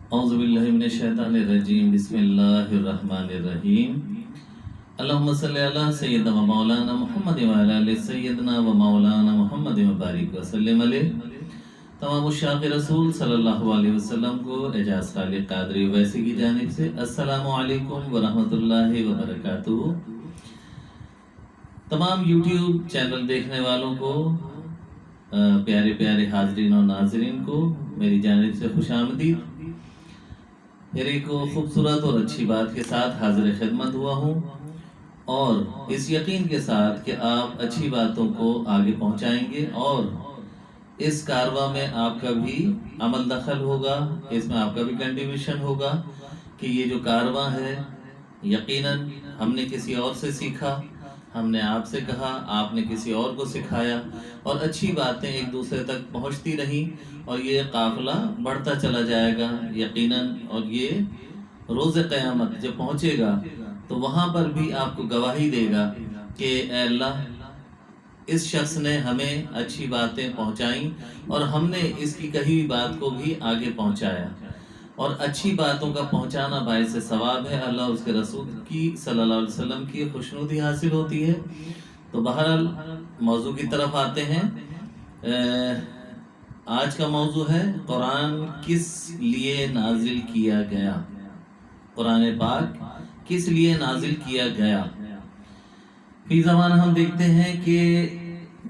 اعوذ باللہ من الشیطان الرجیم بسم اللہ الرحمن الرحیم اللہم صلی علی سیدنا و مولانا محمد و علی آل سیدنا و مولانا محمد مبارک وسلم علیہ۔ تمام مشاق رسول صلی اللہ علیہ وسلم کو اعجاز خالق قادری ویسی کی جانب سے السلام علیکم ورحمۃ اللہ وبرکاتہ۔ تمام یوٹیوب چینل دیکھنے والوں کو، پیارے پیارے حاضرین اور ناظرین کو میری جانب سے خوش آمدید۔ پھر ایک خوبصورت اور اچھی بات کے ساتھ حاضر خدمت ہوا ہوں، اور اس یقین کے ساتھ کہ آپ اچھی باتوں کو آگے پہنچائیں گے اور اس کارواں میں آپ کا بھی عمل دخل ہوگا، اس میں آپ کا بھی کنٹریبیوشن ہوگا کہ یہ جو کارواں ہے یقیناً ہم نے کسی اور سے سیکھا، ہم نے آپ سے کہا، آپ نے کسی اور کو سکھایا، اور اچھی باتیں ایک دوسرے تک پہنچتی رہیں، اور یہ قافلہ بڑھتا چلا جائے گا یقیناً۔ اور یہ روز قیامت جب پہنچے گا تو وہاں پر بھی آپ کو گواہی دے گا کہ اے اللہ، اس شخص نے ہمیں اچھی باتیں پہنچائیں اور ہم نے اس کی کہی ہوئی بات کو بھی آگے پہنچایا، اور اچھی باتوں کا پہنچانا باعث ثواب ہے، اللہ اس کے رسول کی صلی اللہ علیہ وسلم کی خوشنودی حاصل ہوتی ہے۔ تو بہرحال موضوع کی طرف آتے ہیں۔ آج کا موضوع ہے قرآن کس لیے نازل کیا گیا، قرآن پاک کس لیے نازل کیا گیا۔ فی زمانہ ہم دیکھتے ہیں کہ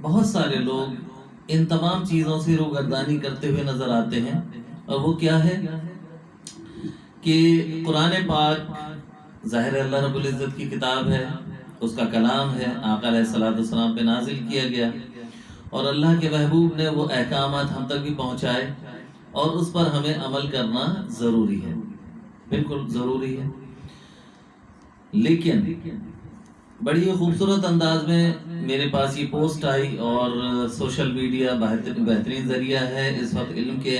بہت سارے لوگ ان تمام چیزوں سے روگردانی کرتے ہوئے نظر آتے ہیں، اور وہ کیا ہے کہ قرآن پاک ظاہر اللہ رب العزت کی کتاب ہے، اس کا کلام ہے، آقا علیہ الصلوۃ والسلام پہ نازل کیا گیا، اور اللہ کے محبوب نے وہ احکامات ہم تک بھی پہنچائے، اور اس پر ہمیں عمل کرنا ضروری ہے، بالکل ضروری ہے۔ لیکن بڑی خوبصورت انداز میں میرے پاس یہ پوسٹ آئی، اور سوشل میڈیا بہترین ذریعہ ہے اس وقت علم کے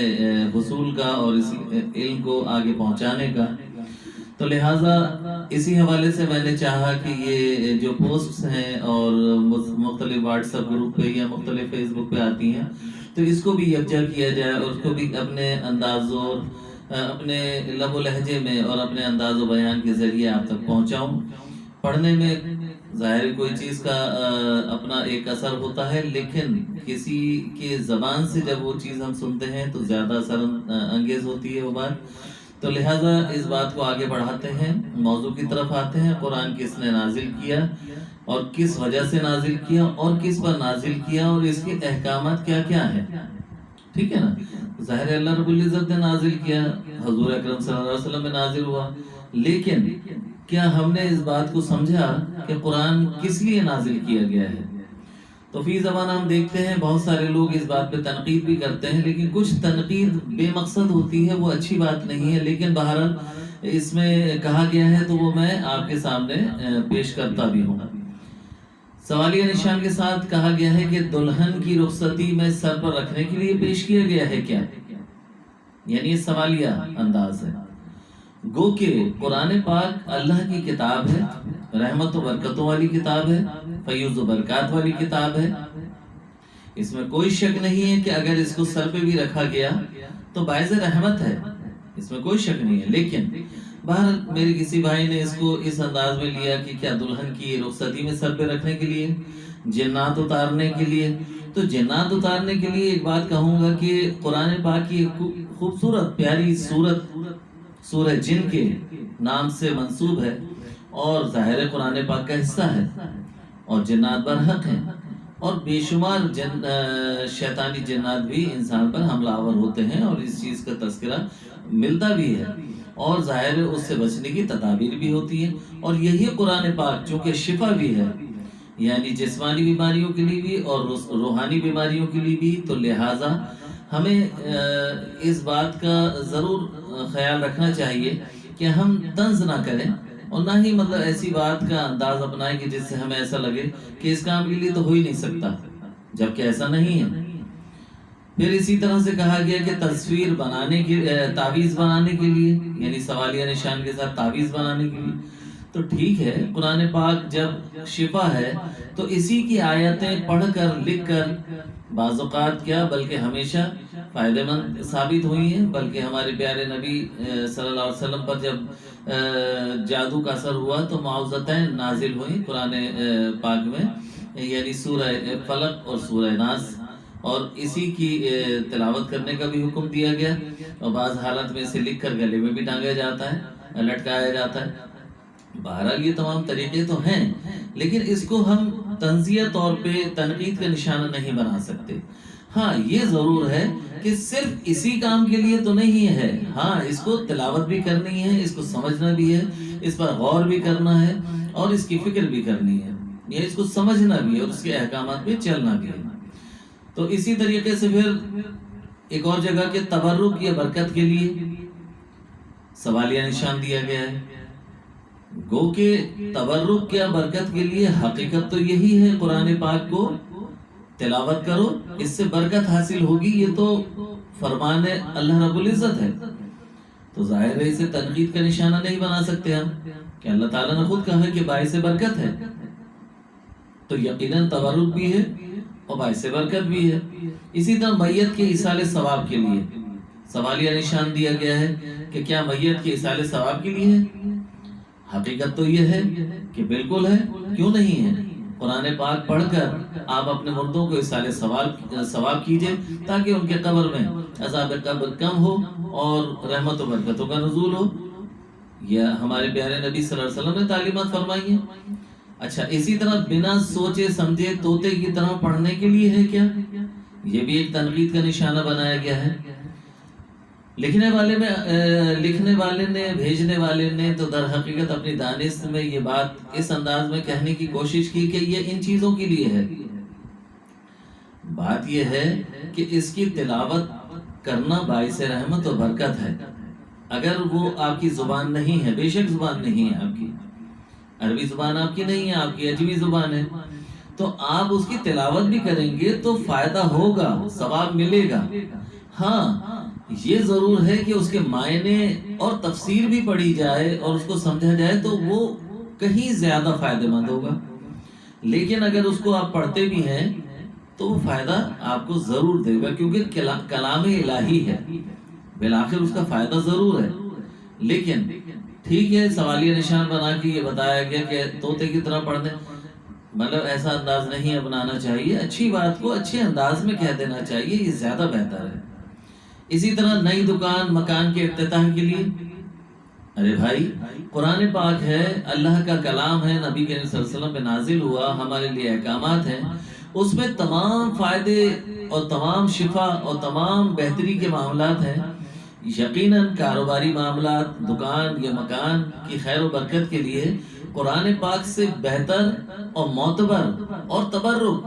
حصول کا اور اس علم کو آگے پہنچانے کا، تو لہٰذا اسی حوالے سے میں نے چاہا کہ یہ جو پوسٹس ہیں اور مختلف واٹس ایپ گروپ پہ یا مختلف فیس بک پہ آتی ہیں، تو اس کو بھی یکجا کیا جائے، اور اس کو بھی اپنے انداز اور اپنے لب و لہجے میں اور اپنے انداز و بیان کے ذریعے آپ تک پہنچاؤں۔ پڑھنے میں ظاہر کوئی چیز کا اپنا ایک اثر ہوتا ہے، لیکن کسی کے زبان سے جب وہ چیز ہم سنتے ہیں تو زیادہ اثر انگیز ہوتی ہے وہ بات۔ تو لہٰذا اس بات کو آگے بڑھاتے ہیں، موضوع کی طرف آتے ہیں۔ قرآن کس نے نازل کیا اور کس وجہ سے نازل کیا اور کس پر نازل کیا، اور اس کے احکامات کیا کیا ہیں، ٹھیک ہے نا۔ ظاہر اللہ رب العزت نے نازل کیا، حضور اکرم صلی اللہ علیہ وسلم میں نازل ہوا، لیکن کیا ہم نے اس بات کو سمجھا کہ قرآن کس لیے نازل کیا گیا ہے؟ تو فی زمانہ ہم دیکھتے ہیں بہت سارے لوگ اس بات پہ تنقید بھی کرتے ہیں، لیکن کچھ تنقید بے مقصد ہوتی ہے، وہ اچھی بات نہیں ہے، لیکن بہرحال اس میں کہا گیا ہے تو وہ میں آپ کے سامنے پیش کرتا بھی ہوں۔ سوالیہ نشان کے ساتھ کہا گیا ہے کہ دلہن کی رخصتی میں سر پر رکھنے کے لیے پیش کیا گیا ہے کیا، یعنی یہ سوالیہ انداز ہے۔ گو کہ قرآن پاک اللہ کی کتاب ہے، رحمت و برکتوں والی کتاب ہے، فیض و برکات والی کتاب ہے، اس میں کوئی شک نہیں ہے کہ اگر اس کو سر پہ بھی رکھا گیا تو باعث رحمت ہے، اس میں کوئی شک نہیں ہے۔ لیکن بہر میرے کسی بھائی نے اس کو اس انداز میں لیا کہ کیا دلہن کی رخصتی میں سر پہ رکھنے کے لیے، جنات اتارنے کے لیے۔ تو جنات اتارنے کے لیے ایک بات کہوں گا کہ قرآن پاک کی خوبصورت پیاری سورت سورہ جن کے نام سے منسوب ہے، اور ظاہر قرآن پاک کا حصہ ہے، اور جنات برحق ہیں، اور بے شمار شیطانی جنات بھی انسان پر حملہ آور ہوتے ہیں، اور اس چیز کا تذکرہ ملتا بھی ہے، اور ظاہر اس سے بچنے کی تدابیر بھی ہوتی ہے۔ اور یہی قرآن پاک چونکہ شفا بھی ہے، یعنی جسمانی بیماریوں کے لیے بھی اور روحانی بیماریوں کے لیے بھی، تو لہٰذا ہمیں اس بات کا ضرور خیال رکھنا چاہیے کہ ہم طنز نہ کریں، اور نہ ہی مطلب ایسی بات کا انداز اپنائیں کہ جس سے ہمیں ایسا لگے کہ اس کام کے لیے تو ہو ہی نہیں سکتا، جبکہ ایسا نہیں ہے۔ پھر اسی طرح سے کہا گیا کہ تصویر بنانے کی تعویذ بنانے کے لیے، یعنی سوالیہ نشان کے ساتھ تعویذ بنانے کے لیے، تو ٹھیک ہے، قرآن پاک جب شفا ہے تو اسی کی آیتیں پڑھ کر لکھ کر بعض اوقات کیا بلکہ ہمیشہ فائدہ مند ثابت ہوئی ہیں، بلکہ ہمارے پیارے نبی صلی اللہ علیہ وسلم پر جب جادو کا اثر ہوا تو معوذتین نازل ہوئیں قرآن پاک میں، یعنی سورہ فلق اور سورہ ناس، اور اسی کی تلاوت کرنے کا بھی حکم دیا گیا، اور بعض حالت میں اسے لکھ کر گلے میں بھی ٹانگا جاتا ہے، لٹکایا جاتا ہے۔ بہرحال یہ تمام طریقے تو ہیں، لیکن اس کو ہم تنزیہ طور پہ تنقید کا نشانہ نہیں بنا سکتے۔ ہاں یہ ضرور ہے کہ صرف اسی کام کے لیے تو نہیں ہے، ہاں اس کو تلاوت بھی کرنی ہے، اس کو سمجھنا بھی ہے، اس پر غور بھی کرنا ہے، اور اس کی فکر بھی کرنی ہے، یا اس کو سمجھنا بھی ہے اور اس کے احکامات پہ چلنا بھی ہے۔ تو اسی طریقے سے پھر ایک اور جگہ کے تبرک یا برکت کے لیے سوالیہ نشان دیا گیا ہے۔ گو کہ تبرک یا برکت کے لیے حقیقت تو یہی ہے، قرآن پاک کو تلاوت کرو، اس سے برکت حاصل ہوگی، یہ تو فرمان اللہ رب العزت ہے۔ تو ظاہر ہے اسے تنقید کا نشانہ نہیں بنا سکتے ہم، کہ اللہ تعالیٰ نے خود کہا کہ باعث برکت ہے، تو یقیناً تبرک بھی ہے اور باعث برکت بھی ہے۔ اسی طرح میت کے ایصال ثواب کے لیے سوالیہ نشان دیا گیا ہے کہ کیا میت کے ایصال ثواب کے لیے ہے؟ حقیقت تو یہ ہے کہ بالکل ہے، کیوں نہیں ہے۔ قرآن پاک پڑھ کر آپ اپنے مردوں کو ایصال ثواب کیجئے تاکہ ان کے قبر میں عذاب قبر کم ہو اور رحمت و برکتوں کا نزول ہو، یہ ہمارے پیارے نبی صلی اللہ علیہ وسلم نے تعلیمات فرمائی ہیں۔ اچھا، اسی طرح بنا سوچے سمجھے طوطے کی طرح پڑھنے کے لیے ہے کیا؟ یہ بھی ایک تنقید کا نشانہ بنایا گیا ہے۔ لکھنے والے نے بھیجنے والے نے تو در حقیقت اپنی دانست میں یہ بات اس انداز میں کہنے کی کوشش کی کہ یہ ان چیزوں کے لیے ہے۔ بات یہ ہے کہ اس کی تلاوت کرنا باعث رحمت و برکت ہے۔ اگر وہ آپ کی زبان نہیں ہے، بے شک زبان نہیں ہے آپ کی، عربی زبان آپ کی نہیں ہے، آپ کی عجمی زبان ہے، تو آپ اس کی تلاوت بھی کریں گے تو فائدہ ہوگا، ثواب ملے گا۔ ہاں یہ ضرور ہے کہ اس کے معنی اور تفسیر بھی پڑھی جائے اور اس کو سمجھا جائے تو وہ کہیں زیادہ فائدہ مند ہوگا، لیکن اگر اس کو آپ پڑھتے بھی ہیں تو وہ فائدہ آپ کو ضرور دے گا، کیونکہ کلام الہی ہے، بالآخر اس کا فائدہ ضرور ہے۔ لیکن ٹھیک ہے، سوالیہ نشان بنا کے یہ بتایا گیا کہ طوطے کی طرح پڑھنے، مطلب ایسا انداز نہیں اپنانا چاہیے، اچھی بات کو اچھے انداز میں کہہ دینا چاہیے، یہ زیادہ بہتر ہے۔ اسی طرح نئی دکان مکان کے افتتاح کے لیے، ارے بھائی قرآن پاک ہے، اللہ کا کلام ہے، نبی کریم صلی اللہ علیہ وسلم پہ نازل ہوا، ہمارے لیے احکامات ہیں، اس میں تمام فائدے اور تمام شفا اور تمام بہتری کے معاملات ہیں۔ یقیناً کاروباری معاملات، دکان یا مکان کی خیر و برکت کے لیے قرآن پاک سے بہتر اور معتبر اور تبرک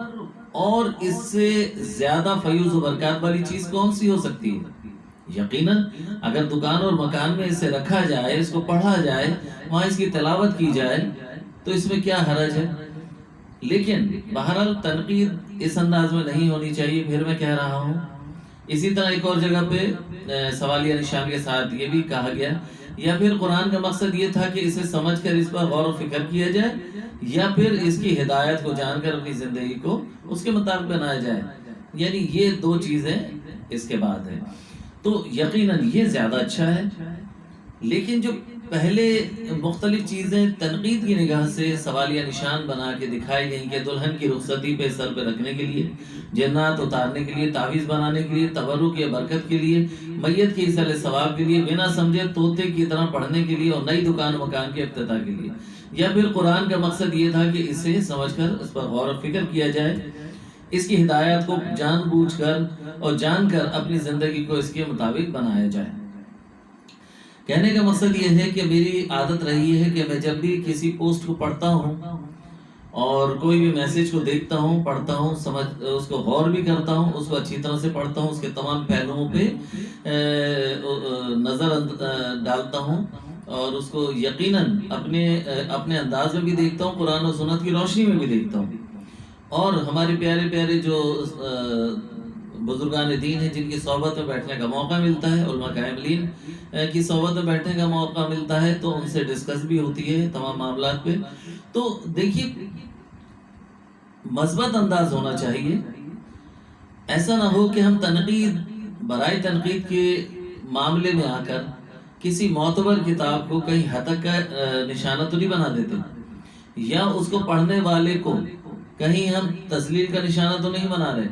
اور اس سے زیادہ فیوز و برکات والی چیز کون سی ہو سکتی ہے؟ یقیناً اگر دکان اور مکان میں اسے رکھا جائے، اس کو پڑھا جائے، وہاں اس کی تلاوت کی جائے تو اس میں کیا حرج ہے؟ لیکن بہرحال تنقید اس انداز میں نہیں ہونی چاہیے، پھر میں کہہ رہا ہوں۔ اسی طرح ایک اور جگہ پہ سوالیہ نشان کے ساتھ یہ بھی کہا گیا، یا پھر قرآن کا مقصد یہ تھا کہ اسے سمجھ کر اس پر غور و فکر کیا جائے، یا پھر اس کی ہدایت کو جان کر اپنی زندگی کو اس کے مطابق بنایا جائے، یعنی یہ دو چیزیں اس کے بعد ہیں، تو یقیناً یہ زیادہ اچھا ہے۔ لیکن جو پہلے مختلف چیزیں تنقید کی نگاہ سے سوالیہ نشان بنا کے دکھائی گئیں کہ دلہن کی رخصتی پہ سر پہ رکھنے کے لیے، جنات اتارنے کے لیے، تعویذ بنانے کے لیے، تبرک یا برکت کے لیے، میت کے ایصال ثواب کے لیے، بنا سمجھے طوطے کی طرح پڑھنے کے لیے، اور نئی دکان مکان کے افتتاح کے لیے، یا پھر قرآن کا مقصد یہ تھا کہ اسے سمجھ کر اس پر غور و فکر کیا جائے، اس کی ہدایت کو جان بوجھ کر اور جان کر اپنی زندگی کو اس کے مطابق بنایا جائے۔ کہنے کا مقصد یہ ہے کہ میری عادت رہی ہے کہ میں جب بھی کسی پوسٹ کو پڑھتا ہوں اور کوئی بھی میسج کو دیکھتا ہوں، پڑھتا ہوں، اس کو غور بھی کرتا ہوں، اس کو اچھی طرح سے پڑھتا ہوں، اس کے تمام پہلوؤں پہ نظر ڈالتا ہوں، اور اس کو یقیناً اپنے انداز میں بھی دیکھتا ہوں، قرآن و سنت کی روشنی میں بھی دیکھتا ہوں، اور ہمارے پیارے پیارے جو بزرگان دین ہیں جن کی صحبت میں بیٹھنے کا موقع ملتا ہے، علماء کاملین کی صحبت میں بیٹھنے کا موقع ملتا ہے، تو ان سے ڈسکس بھی ہوتی ہے تمام معاملات پہ. تو دیکھیے مثبت انداز ہونا چاہیے. ایسا نہ ہو کہ ہم تنقید برائے تنقید کے معاملے میں آ کر کسی معتبر کتاب کو کہیں ہتک کا نشانہ تو نہیں بنا دیتے، یا اس کو پڑھنے والے کو کہیں ہم تذلیل کا نشانہ تو نہیں بنا رہے.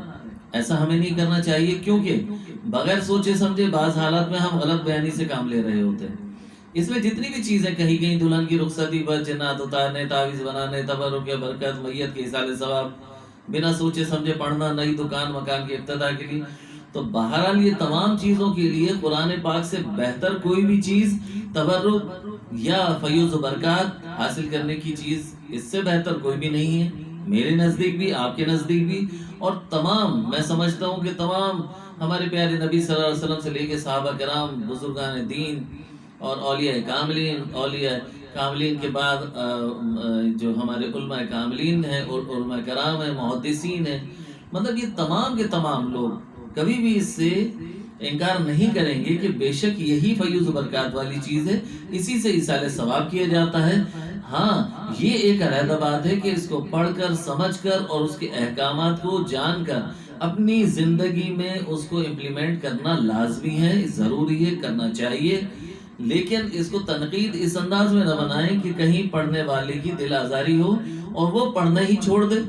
ایسا ہمیں نہیں کرنا چاہیے، کیونکہ بغیر سوچے سمجھے بعض حالات میں ہم غلط بیانی سے کام لے رہے ہوتے ہیں. اس میں جتنی بھی چیزیں کہی گئی، دلہن کی رخصتی پر جنات اتارنے، تعویذ بنانے، تبرک برکت، میت کے ایصال ثواب، بنا سوچے سمجھے پڑھنا، نئی دکان مکان کے افتتاح کے لیے، تو بہرحال یہ تمام چیزوں کے لیے قرآن پاک سے بہتر کوئی بھی چیز، تبرک یا فیوز و برکات حاصل کرنے کی چیز اس سے بہتر کوئی بھی نہیں ہے، میرے نزدیک بھی، آپ کے نزدیک بھی. اور تمام، میں سمجھتا ہوں کہ تمام ہمارے پیارے نبی صلی اللہ علیہ وسلم سے لے کے صحابہ کرام، بزرگان دین اور اولیاء کاملین کے بعد جو ہمارے علماء کاملین ہیں اور علماء کرام ہیں، محدثین ہیں، مطلب یہ تمام کے تمام لوگ کبھی بھی اس سے انکار نہیں کریں گے کہ بے شک یہی فیوز و برکات والی چیز ہے، اسی سے ایصال ثواب کیا جاتا ہے. ہاں، یہ ایک علیحدہ بات ہے کہ اس کو پڑھ کر، سمجھ کر اور اس کے احکامات کو جان کر اپنی زندگی میں اس کو امپلیمنٹ کرنا لازمی ہے، ضروری ہے، کرنا چاہیے. لیکن اس کو تنقید اس انداز میں نہ بنائیں کہ کہیں پڑھنے والے کی دل آزاری ہو اور وہ پڑھنا ہی چھوڑ دے.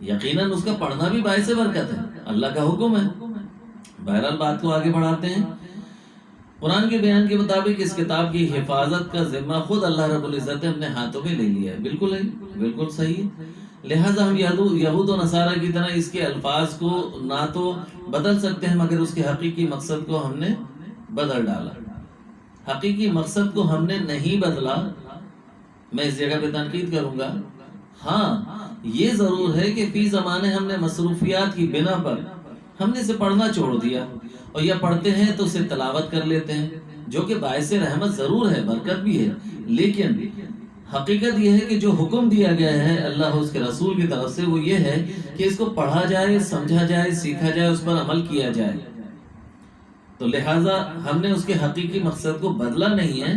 یقیناً اس کا پڑھنا بھی باعث برکت ہے، اللہ کا حکم ہے. بہرحال بات کو آگے بڑھاتے ہیں. قرآن کے بیان کے مطابق اس کتاب کی حفاظت کا ذمہ خود اللہ رب العزت نے اپنے ہاتھوں میں لے لیا ہے. بالکل ہے، بالکل صحیح ہے. لہٰذا ہم یہود و نصارہ کی طرح اس کے الفاظ کو نہ تو بدل سکتے ہیں، مگر اس کے حقیقی مقصد کو ہم نے بدل ڈالا. حقیقی مقصد کو ہم نے نہیں بدلا. میں اس جگہ پہ تنقید کروں گا. ہاں، یہ ضرور ہے کہ فی زمانے ہم نے مصروفیات کی بنا پر ہم نے اسے پڑھنا چھوڑ دیا، اور یا پڑھتے ہیں تو اسے تلاوت کر لیتے ہیں، جو کہ باعث رحمت ضرور ہے، برکت بھی ہے. لیکن حقیقت یہ ہے کہ جو حکم دیا گیا ہے اللہ اس کے رسول کی طرف سے، وہ یہ ہے کہ اس کو پڑھا جائے، سمجھا جائے، سیکھا جائے، اس پر عمل کیا جائے. تو لہٰذا ہم نے اس کے حقیقی مقصد کو بدلا نہیں ہے.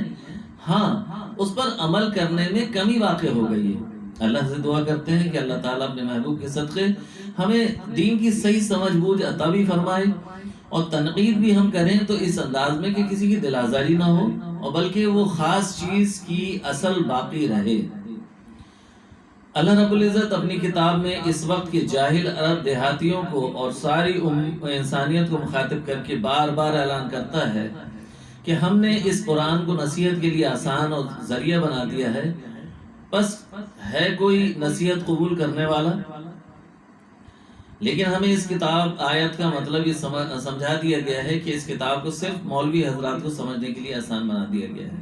ہاں، اس پر عمل کرنے میں کمی واقع ہو گئی ہے. اللہ سے دعا کرتے ہیں کہ اللہ تعالیٰ اپنے محبوب کے صدقے ہمیں دین کی صحیح سمجھ بوجھ عطا بھی فرمائے، اور تنقید بھی ہم کریں تو اس انداز میں کہ کسی کی دل آزاری نہ ہو، اور بلکہ وہ خاص چیز کی اصل باقی رہے. اللہ رب العزت اپنی کتاب میں اس وقت کے جاہل عرب دیہاتیوں کو اور ساری انسانیت کو مخاطب کر کے بار بار اعلان کرتا ہے کہ ہم نے اس قرآن کو نصیحت کے لیے آسان اور ذریعہ بنا دیا ہے. بس ہے کوئی نصیحت قبول کرنے والا؟ لیکن ہمیں اس کتاب آیت کا مطلب یہ سمجھا دیا گیا ہے کہ اس کتاب کو صرف مولوی حضرات کو سمجھنے کے لیے آسان بنا دیا گیا ہے.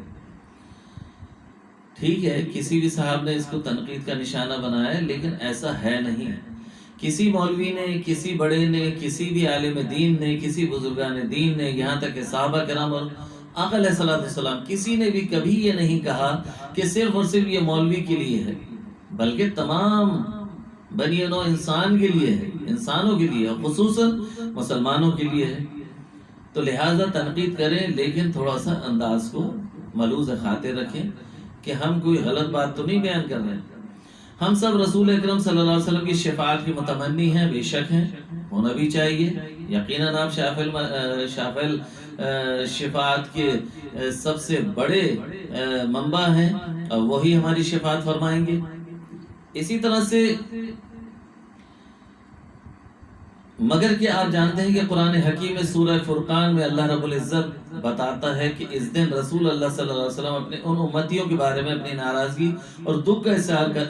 ٹھیک ہے، کسی بھی صاحب نے اس کو تنقید کا نشانہ بنایا ہے، لیکن ایسا ہے نہیں. کسی مولوی نے، کسی بڑے نے، کسی بھی عالم دین نے، کسی بزرگان دین نے، یہاں تک کہ صحابہ کرام اور آقا علیہ الصلوۃ والسلام، کسی نے بھی کبھی یہ نہیں کہا کہ صرف اور صرف یہ مولوی کے لیے ہے، بلکہ تمام بنی نوع انسان کے لیے ہے، انسانوں کے لیے، خصوصاً مسلمانوں کے لیے ہے. تو لہٰذا تنقید کریں، لیکن تھوڑا سا انداز کو ملوث خاطر رکھیں کہ ہم کوئی غلط بات تو نہیں بیان کر رہے ہیں. ہم سب رسول اکرم صلی اللہ علیہ وسلم کی شفاعت کی متمنی ہیں، بے شک ہیں، ہونا بھی چاہیے. یقیناً آپ شافع شفاعت کے سب سے بڑے منبع ہیں، اور وہی ہماری شفاعت فرمائیں گے. اسی طرح سے مگر کہ آپ جانتے ہیں کہ قرآن حکیم میں سورہ فرقان میں اللہ رب العزت بتاتا ہے کہ اس دن رسول اللہ صلی اللہ علیہ وسلم اپنے ان امتیوں کے بارے میں اپنی ناراضگی اور دکھ کا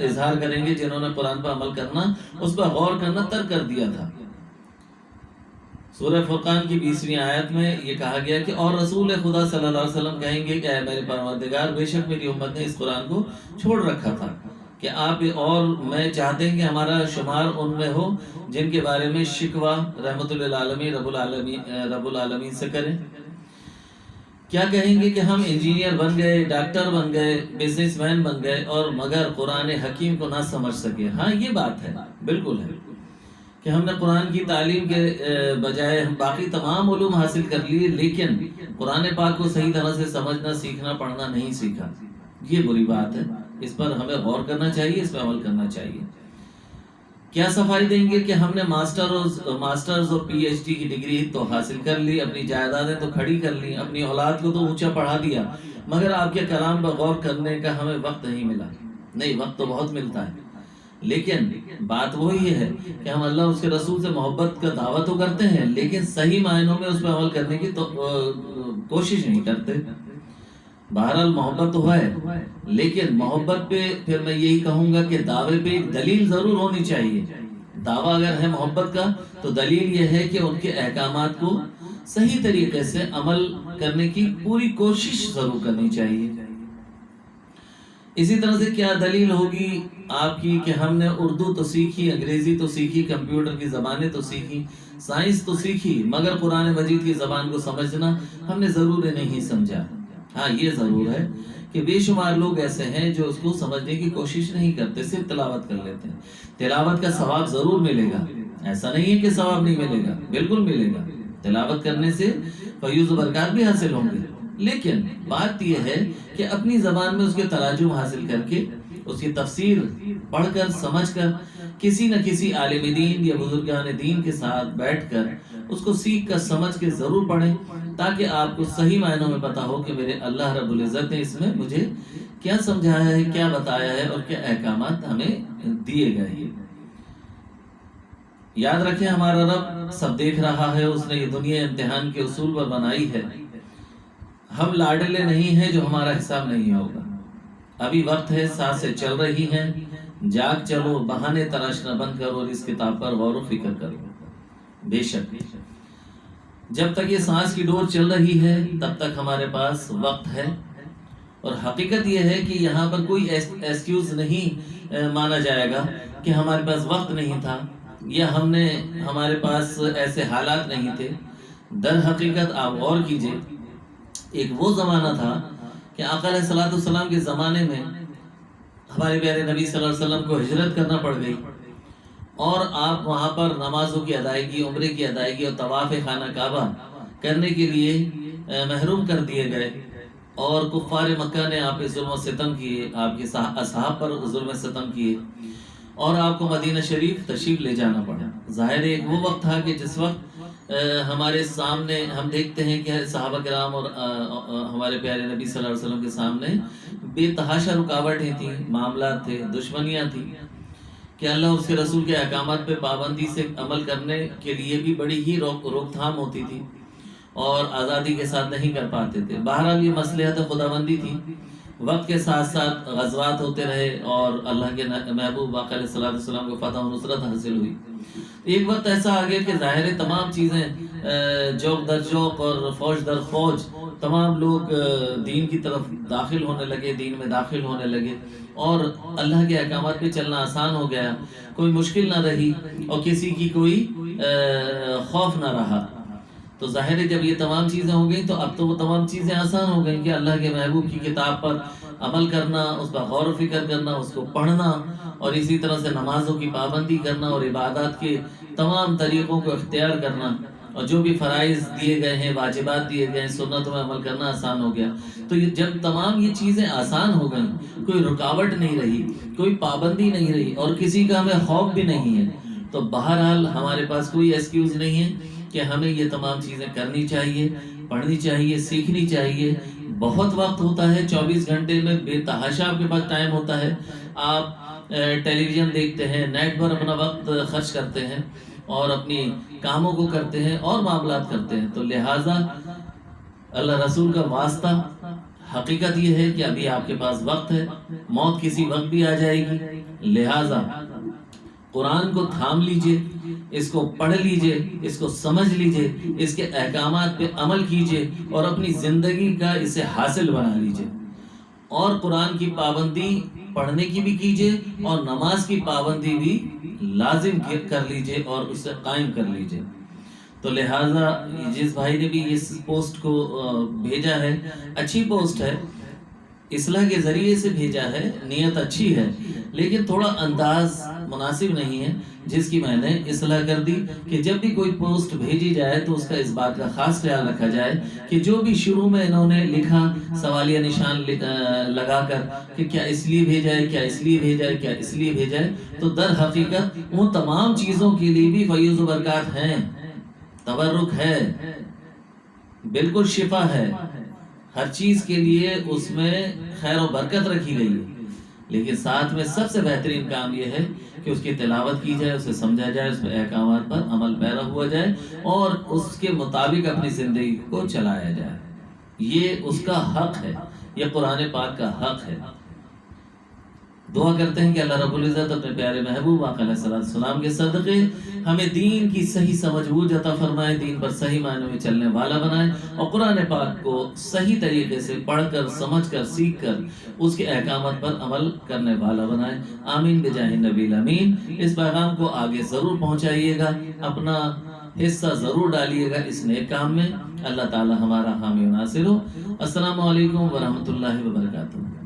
اظہار کریں گے جنہوں نے قرآن پر عمل کرنا، اس پر غور کرنا ترک کر دیا تھا. سورہ فرقان کی 20ویں آیت میں یہ کہا گیا کہ اور رسول خدا صلی اللہ علیہ وسلم کہیں گے کہ اے میرے پروردگار، بے شک میری امت نے اس قرآن کو چھوڑ رکھا تھا کہ آپ اور میں چاہتے ہیں کہ ہمارا شمار ان میں ہو جن کے بارے میں شکوہ رحمت للعالمین رب العالمین سے کریں. کیا کہیں گے کہ ہم انجینئر بن گئے، ڈاکٹر بن گئے، بزنس مین بن گئے، اور مگر قرآن حکیم کو نہ سمجھ سکے. ہاں، یہ بات ہے، بالکل ہے کہ ہم نے قرآن کی تعلیم کے بجائے ہم باقی تمام علوم حاصل کر لیے، لیکن قرآن پاک کو صحیح طرح سے سمجھنا، سیکھنا، پڑھنا نہیں سیکھا۔ یہ بری بات ہے، اس پر ہمیں غور کرنا چاہیے، اس پر عمل کرنا چاہیے۔ کیا صفائی دیں گے کہ ہم نے ماسٹرز اور پی ایچ ڈی کی ڈگری تو حاصل کر لی، اپنی جائیدادیں تو کھڑی کر لی، اپنی اولاد کو تو اونچا پڑھا دیا، مگر آپ کے کلام پر غور کرنے کا ہمیں وقت نہیں ملا۔ نہیں، وقت تو بہت ملتا ہے، لیکن بات وہی ہے کہ ہم اللہ اس کے رسول سے محبت کا دعویٰ تو کرتے ہیں، لیکن صحیح معنوں میں اس پہ عمل کرنے کی تو کوشش نہیں کرتے۔ بہرحال محبت تو ہے، لیکن محبت پہ پھر میں یہی کہوں گا کہ دعوے پہ ایک دلیل ضرور ہونی چاہیے۔ دعویٰ اگر ہے محبت کا تو دلیل یہ ہے کہ ان کے احکامات کو صحیح طریقے سے عمل کرنے کی پوری کوشش ضرور کرنی چاہیے۔ اسی طرح سے کیا دلیل ہوگی آپ کی کہ ہم نے اردو تو سیکھی، انگریزی تو سیکھی، کمپیوٹر کی زبانیں تو سیکھی، سائنس تو سیکھی، مگر قرآن مجید کی زبان کو سمجھنا ہم نے ضرور نہیں سمجھا۔ ہاں، یہ ضرور ہے کہ بے شمار لوگ ایسے ہیں جو اس کو سمجھنے کی کوشش نہیں کرتے، صرف تلاوت کر لیتے ہیں۔ تلاوت کا ثواب ضرور ملے گا، ایسا نہیں ہے کہ ثواب نہیں ملے گا، بالکل ملے گا۔ تلاوت کرنے سے فیوز و برکات بھی حاصل ہوں گے، لیکن بات یہ ہے کہ اپنی زبان میں اس کے تراجم حاصل کر کے، اس کی تفسیر پڑھ کر، سمجھ کر، کسی نہ کسی عالم دین یا بزرگان دین کے ساتھ بیٹھ کر اس کو سیکھ کر سمجھ کے ضرور پڑھیں، تاکہ آپ کو صحیح معنوں میں پتا ہو کہ میرے اللہ رب العزت نے اس میں مجھے کیا سمجھایا ہے، کیا بتایا ہے اور کیا احکامات ہمیں دیے گئے ہیں۔ یاد رکھیں، ہمارا رب سب دیکھ رہا ہے، اس نے یہ دنیا امتحان کے اصول پر بنائی ہے۔ ہم لاڈلے نہیں ہیں جو ہمارا حساب نہیں ہوگا۔ ابھی وقت ہے، سانسیں چل رہی ہیں، جاگ چلو، بہانے تراشنا بند کرو اور اس کتاب پر غور و فکر کرو۔ بے شک جب تک یہ سانس کی ڈور چل رہی ہے تب تک ہمارے پاس وقت ہے، اور حقیقت یہ ہے کہ یہاں پر کوئی ایکسکیوز نہیں مانا جائے گا کہ ہمارے پاس وقت نہیں تھا یا ہمارے پاس ایسے حالات نہیں تھے۔ در حقیقت آپ غور کیجئے، ایک وہ زمانہ تھا کہ آقا علیہ الصلوۃ والسلام کے زمانے میں ہمارے پیارے نبی صلی اللہ علیہ وسلم کو ہجرت کرنا پڑ گئی، اور آپ وہاں پر نمازوں کی ادائیگی، عمرے کی ادائیگی اور طواف خانہ کعبہ کرنے کے لیے محروم کر دیے گئے، اور کفار مکہ نے آپ پہ ظلم و ستم کیے، آپ کے اصحاب پر ظلم و ستم کیے، اور آپ کو مدینہ شریف تشریف لے جانا پڑا۔ ظاہر ایک وہ وقت تھا کہ جس وقت ہمارے سامنے ہم دیکھتے ہیں کہ صحابہ کرام اور ہمارے پیارے نبی صلی اللہ علیہ وسلم کے سامنے بے تحاشا رکاوٹیں تھیں، معاملات تھے، دشمنیاں تھیں، کہ اللہ اس کے رسول کے احکامات پہ پابندی سے عمل کرنے کے لیے بھی بڑی ہی روک تھام ہوتی تھی، اور آزادی کے ساتھ نہیں کر پاتے تھے۔ بہرحال یہ مصلحت خداوندی تھی، وقت کے ساتھ ساتھ غزوات ہوتے رہے، اور اللہ کے محبوب آقا علیہ الصلوۃ والسلام کو فتح و نصرت حاصل ہوئی۔ ایک وقت ایسا آ گیا کہ ظاہر تمام چیزیں جوق در جوق اور فوج در فوج، تمام لوگ دین کی طرف داخل ہونے لگے، دین میں داخل ہونے لگے، اور اللہ کے احکامات پہ چلنا آسان ہو گیا، کوئی مشکل نہ رہی اور کسی کی کوئی خوف نہ رہا۔ تو ظاہر ہے جب یہ تمام چیزیں ہو گئیں تو اب تو وہ تمام چیزیں آسان ہو گئیں کہ اللہ کے محبوب کی کتاب پر عمل کرنا، اس پر غور و فکر کرنا، اس کو پڑھنا، اور اسی طرح سے نمازوں کی پابندی کرنا اور عبادات کے تمام طریقوں کو اختیار کرنا، اور جو بھی فرائض دیے گئے ہیں، واجبات دیے گئے ہیں، سنتوں میں عمل کرنا آسان ہو گیا۔ تو جب تمام یہ چیزیں آسان ہو گئیں، کوئی رکاوٹ نہیں رہی، کوئی پابندی نہیں رہی، اور کسی کا ہمیں خوف بھی نہیں ہے، تو بہرحال ہمارے پاس کوئی ایکسکیوز نہیں ہے کہ ہمیں یہ تمام چیزیں کرنی چاہیے، پڑھنی چاہیے، سیکھنی چاہیے۔ بہت وقت ہوتا ہے، 24 گھنٹے میں بے تحاشا آپ کے پاس ٹائم ہوتا ہے، آپ ٹیلی ویژن دیکھتے ہیں، نیٹ پر اپنا وقت خرچ کرتے ہیں، اور اپنی کاموں کو کرتے ہیں اور معاملات کرتے ہیں۔ تو لہٰذا اللہ رسول کا واسطہ، حقیقت یہ ہے کہ ابھی آپ کے پاس وقت ہے، موت کسی وقت بھی آ جائے گی، لہٰذا قرآن کو تھام لیجئے، اس کو پڑھ لیجئے، اس کو سمجھ لیجئے، اس کے احکامات پہ عمل کیجئے، اور اپنی زندگی کا اسے حاصل بنا لیجئے، اور قرآن کی پابندی پڑھنے کی بھی کیجئے، اور نماز کی پابندی بھی لازم کر لیجئے اور اسے قائم کر لیجئے۔ تو لہٰذا جس بھائی نے بھی اس پوسٹ کو بھیجا ہے، اچھی پوسٹ ہے، اصلاح کے ذریعے سے بھیجا ہے، نیت اچھی ہے، لیکن تھوڑا انداز مناسب نہیں ہے، جس کی میں نے اصلاح کر دی کہ جب بھی کوئی پوسٹ بھیجی جائے تو اس کا اس بات کا خاص خیال رکھا جائے کہ جو بھی شروع میں انہوں نے لکھا سوالیہ نشان لگا کر کہ کیا اس لیے بھیجا ہے، کیا اس لیے بھیجا ہے، کیا اس لیے بھیجا ہے، تو در حقیقت ان تمام چیزوں کے لیے بھی فیض و برکات ہیں، تبرک ہے، بالکل شفا ہے، ہر چیز کے لیے اس میں خیر و برکت رکھی گئی ہے، لیکن ساتھ میں سب سے بہترین کام یہ ہے کہ اس کی تلاوت کی جائے، اسے سمجھا جائے، اس پہ احکامات پر عمل پیرا ہوا جائے اور اس کے مطابق اپنی زندگی کو چلایا جائے۔ یہ اس کا حق ہے، یہ قرآن پاک کا حق ہے۔ دعا کرتے ہیں کہ اللہ رب العزت اپنے پیارے محبوب آقا علیہ السلام کے صدقے ہمیں دین کی صحیح سمجھ بوجھ عطا فرمائے، دین پر صحیح معنوں میں چلنے والا بنائے اور قرآن پاک کو صحیح طریقے سے پڑھ کر، سمجھ کر، سیکھ کر اس کے احکامات پر عمل کرنے والا بنائے۔ آمین بجاہ النبی الامین۔ اس پیغام کو آگے ضرور پہنچائیے گا، اپنا حصہ ضرور ڈالیے گا اس نیک کام میں۔ اللہ تعالی ہمارا حامی و ناصر ہو۔ السلام علیکم ورحمۃ اللہ وبرکاتہ۔